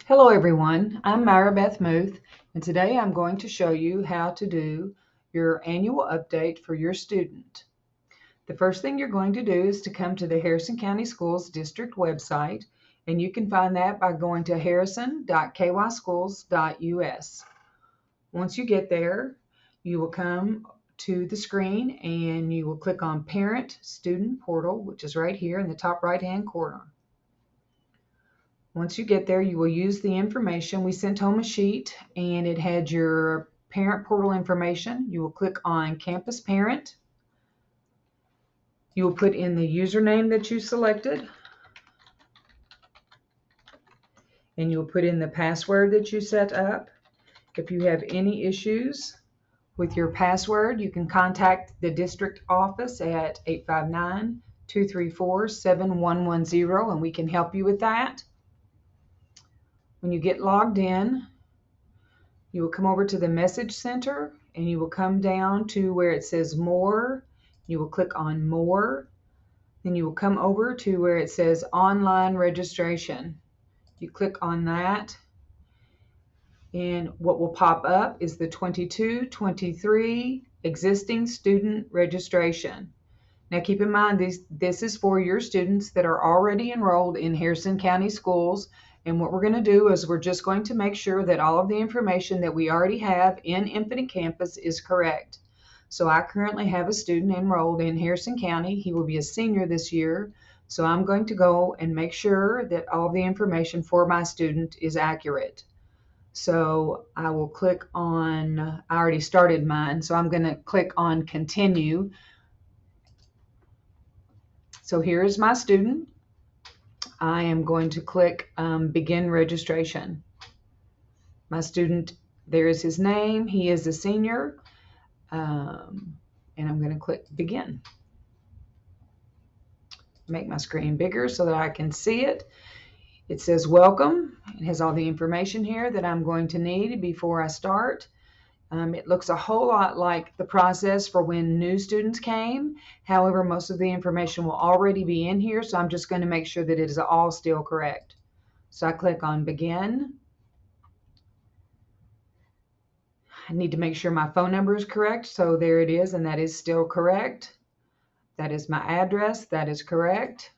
Hello everyone, I'm Myra Beth Muth, and today I'm going to show you how to do your annual update for your student. The first thing you're going to do is to come to the Harrison County Schools District website, and you can find that by going to harrison.kyschools.us. Once you get there, you will come to the screen and you will click on Parent Student Portal, which is right here in the top right-hand corner. Once you get there, you will use the information. We sent home a sheet and it had your parent portal information. You will click on Campus Parent. You will put in the username that you selected, and you will put in the password that you set up. If you have any issues with your password, you can contact the district office at 859-234-7110 and we can help you with that. When you get logged in, you will come over to the message center and you will come down to where it says more. You will click on more. Then you will come over to where it says online registration. You click on that and what will pop up is the 22-23 existing student registration. Now keep in mind this is for your students that are already enrolled in Harrison County Schools. And what we're going to do is we're just going to make sure that all of the information that we already have in Infinite Campus is correct. So I currently have a student enrolled in Harrison County. He will be a senior this year. So I'm going to go and make sure that all the information for my student is accurate. So I will click on, I already started mine, so I'm going to click on Continue. So here is my student. I am going to click Begin Registration. My student, there is his name. He is a senior. And I'm going to click Begin. Make my screen bigger so that I can see it. It says Welcome. It has all the information here that I'm going to need before I start. It looks a whole lot like the process for when new students came. However, most of the information will already be in here, so I'm just going to make sure that it is all still correct. So I click on Begin. I need to make sure my phone number is correct, so there it is, and that is still correct. That is my address. That is correct.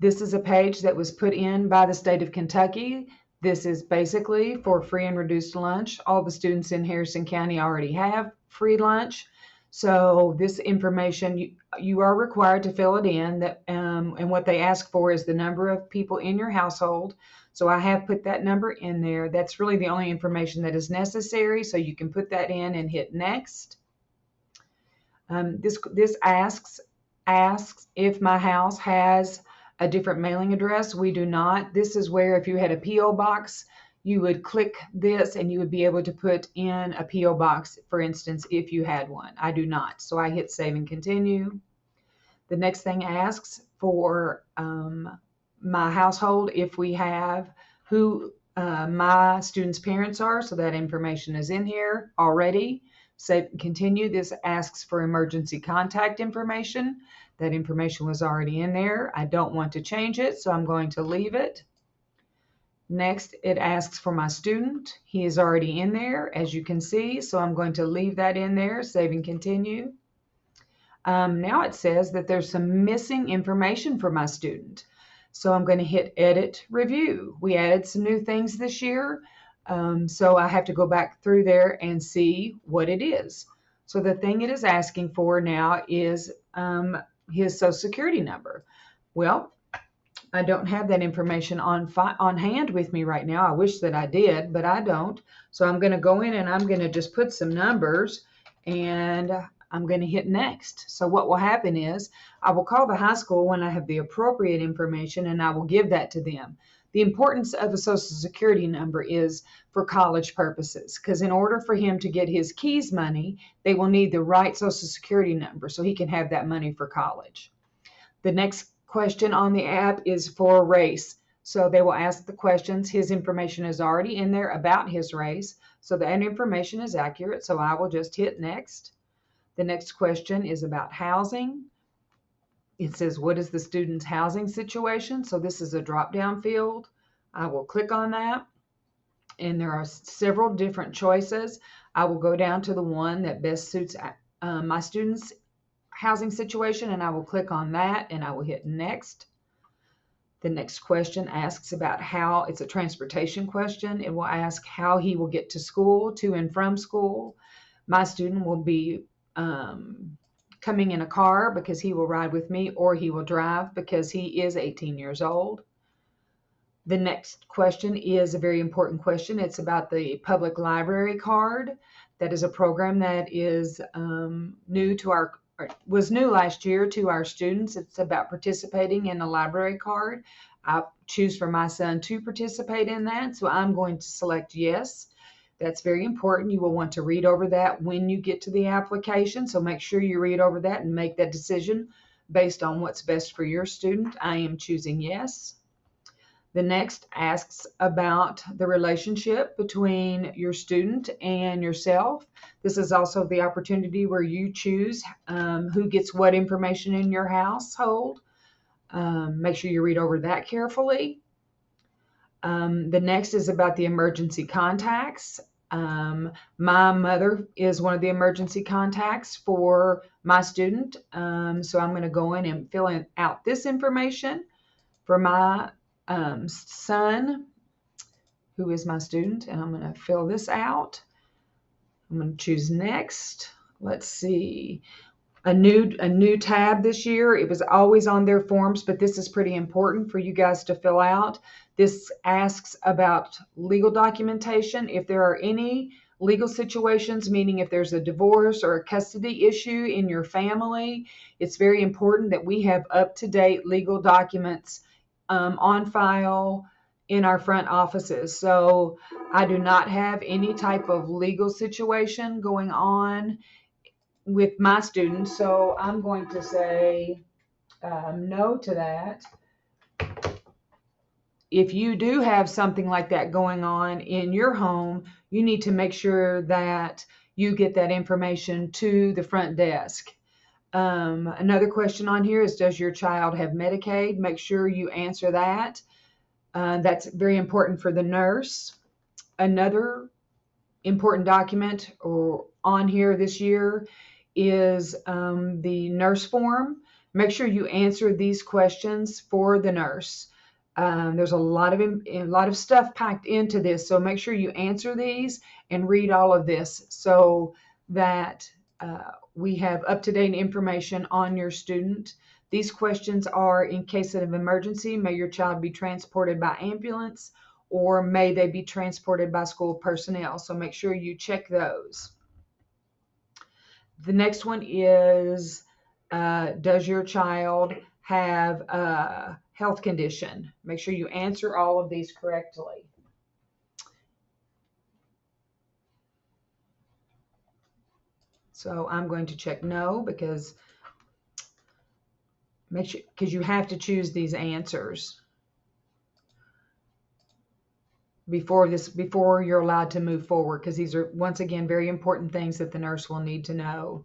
This is a page that was put in by the state of Kentucky. This is basically for free and reduced lunch. All the students in Harrison County already have free lunch. So this information, you are required to fill it in. And what they ask for is the number of people in your household. So I have put that number in there. That's really the only information that is necessary. So you can put that in and hit Next. This asks if my house has a different mailing address. We do not. This is where if you had a P.O. box, you would click this and you would be able to put in a P.O. box, for instance, if you had one. I do not. So I hit Save and Continue. The next thing asks for my household, if we have who my students' parents are. So that information is in here already. Save and Continue. This asks for emergency contact information. That information was already in there. I don't want to change it, so I'm going to leave it. Next, it asks for my student. He is already in there, as you can see, so I'm going to leave that in there, Save and Continue. Now it says that there's some missing information for my student. So I'm going to hit Edit Review. We added some new things this year, so I have to go back through there and see what it is. So the thing it is asking for now is his Social Security number. Well, I don't have that information on hand with me right now. I wish that I did, but I don't. So I'm going to go in and I'm going to just put some numbers and I'm going to hit Next. So what will happen is I will call the high school when I have the appropriate information and I will give that to them. The importance of a Social Security number is for college purposes, because in order for him to get his KEYS money, they will need the right Social Security number so he can have that money for college. The next question on the app is for race. So they will ask the questions. His information is already in there about his race, so that information is accurate. So I will just hit Next. The next question is about housing. It says, what is the student's housing situation? So this is a drop-down field. I will click on that, and there are several different choices. I will go down to the one that best suits my students' housing situation, and I will click on that, and I will hit next. The next question asks about how, it's a transportation question. It will ask how he will get to school, to and from school. My student will be coming in a car because he will ride with me, or he will drive because he is 18 years old. The next question is a very important question. It's about the public library card. That is a program that is was new last year to our students. It's about participating in a library card. I choose for my son to participate in that, so I'm going to select yes. That's very important. You will want to read over that when you get to the application, so make sure you read over that and make that decision based on what's best for your student. I am choosing yes. The next asks about the relationship between your student and yourself. This is also the opportunity where you choose who gets what information in your household. Make sure you read over that carefully. The next is about the emergency contacts. My mother is one of the emergency contacts for my student. So I'm going to go in and fill out this information for my son, who is my student, and I'm going to fill this out. I'm going to choose next. Let's see. A new tab this year. It was always on their forms, but this is pretty important for you guys to fill out. This asks about legal documentation. If there are any legal situations, meaning if there's a divorce or a custody issue in your family, it's very important that we have up-to-date legal documents on file in our front offices. So I do not have any type of legal situation going on with my students, so I'm going to say no to that. If you do have something like that going on in your home, you need to make sure that you get that information to the front desk. Another question on here is, does your child have Medicaid? Make sure you answer that. That's very important for the nurse. Another important document or on here this year is the nurse form. Make sure you answer these questions for the nurse. There's a lot of stuff packed into this, so make sure you answer these and read all of this so that we have up-to-date information on your student. These questions are: in case of emergency, may your child be transported by ambulance, or may they be transported by school personnel? So make sure you check those. The next one is, does your child have a health condition? Make sure you answer all of these correctly. So I'm going to check no, because you have to choose these answers before you're allowed to move forward, because these are, once again, very important things that the nurse will need to know.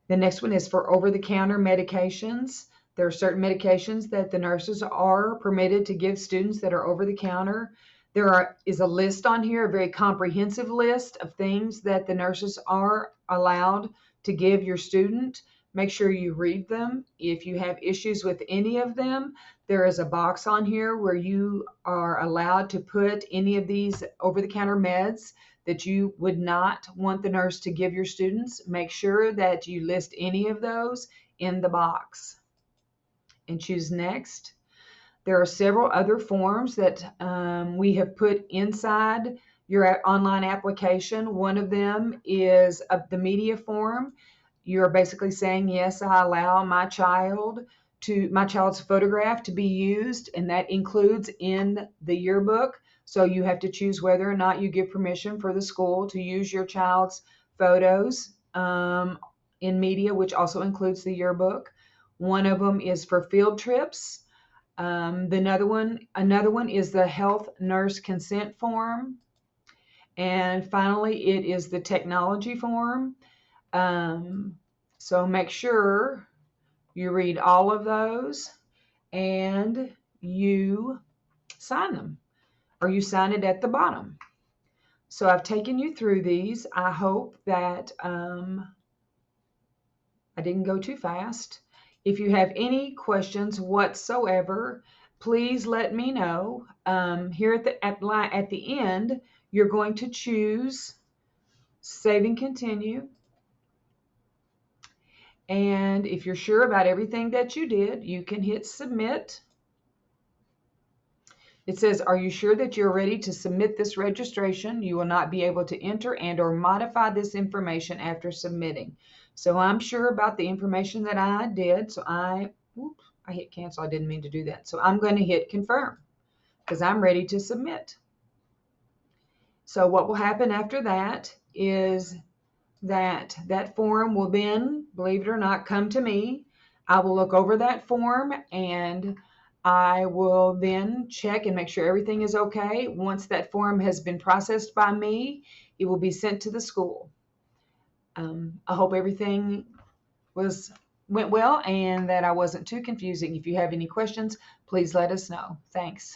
The next one is for over-the-counter medications. There are certain medications that the nurses are permitted to give students that are over-the-counter. There is a list on here, a very comprehensive list of things that the nurses are allowed to give your student. Make sure you read them. If you have issues with any of them, there is a box on here where you are allowed to put any of these over-the-counter meds that you would not want the nurse to give your students. Make sure that you list any of those in the box and choose next. There are several other forms that we have put inside your online application. One of them is the media form. You're basically saying, yes, I allow my child's photograph to be used, and that includes in the yearbook. So you have to choose whether or not you give permission for the school to use your child's photos in media, which also includes the yearbook. One of them is for field trips. Another one is the health nurse consent form. And finally, it is the technology form. So make sure you read all of those and you sign them, or you sign it at the bottom. So I've taken you through these. I hope that I didn't go too fast. If you have any questions whatsoever, please let me know. Here at the end, you're going to choose Save and Continue. And if you're sure about everything that you did, you can hit Submit. It says, are you sure that you're ready to submit this registration? You will not be able to enter and or modify this information after submitting. So I'm sure about the information that I did. So I hit cancel. I didn't mean to do that. So I'm going to hit confirm because I'm ready to submit. So what will happen after that is that form will then, believe it or not, come to me. I will look over that form and I will then check and make sure everything is okay. Once that form has been processed by me, it will be sent to the school. I hope everything went well and that I wasn't too confusing. If you have any questions, please let us know. Thanks.